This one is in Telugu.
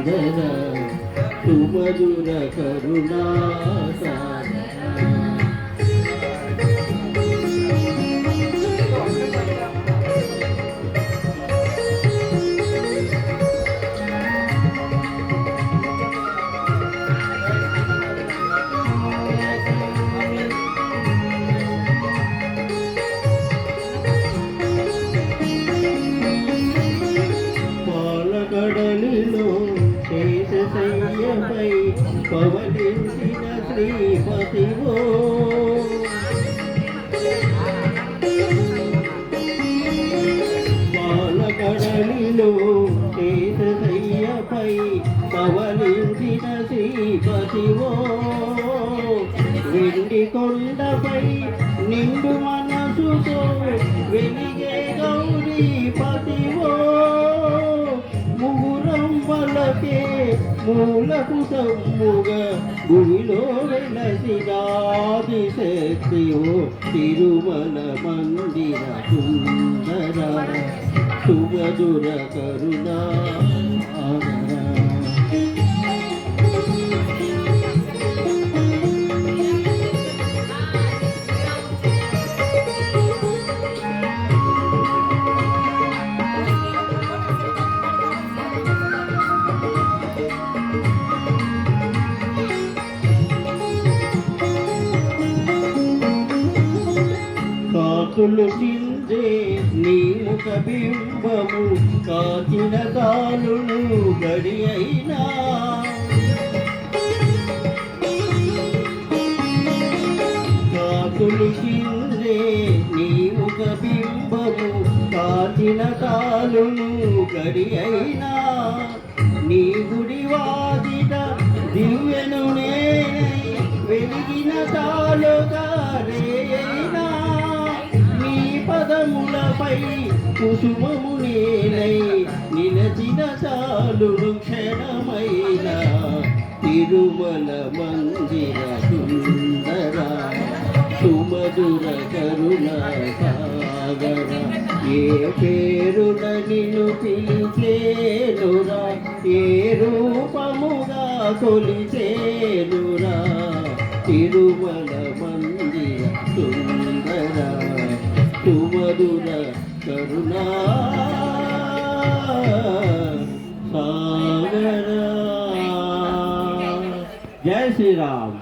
సాగర సుమధుర కరుణా సాగర కడలిలో శేషశయ్యపై పవలించిన శ్రీపతివో పాలకడలిలో శేషశయ్యపై పవలించిన శ్రీపతివో వెండి కొండపై నిండు మనసుతో వెలిగే గౌరీపతివో ముగురంబలకే మూలకు తమ్ముగా భూమిలో వెలసినాది శక్తియో తిరుమల మందిర సుందర సుమధుర కరుణా కాకులు చిందే నీ ముఖ బింబము కాచిన కాలును గడి అయినా కాకులు చిందే నీ ముఖ బింబము కాచిన కాలును గడి అయినా నీ గుడి వాదిట దివ్యను నేనై వెలిగిన తాలుగా రేయైనా పదములపై కుసుమము నేనై నిలచిన చాలుడు క్షణమైన తిరుమల మందిర సుందర సుమధుర కరుణ సాగర ఏ పేరున నిన్ను పిలిచేనురా ఏ రూపముగా కొలిచేనురా తిరుమల మందిర సుందర సుమధుర కరుణా సాగర. జై శ్రీరామ్.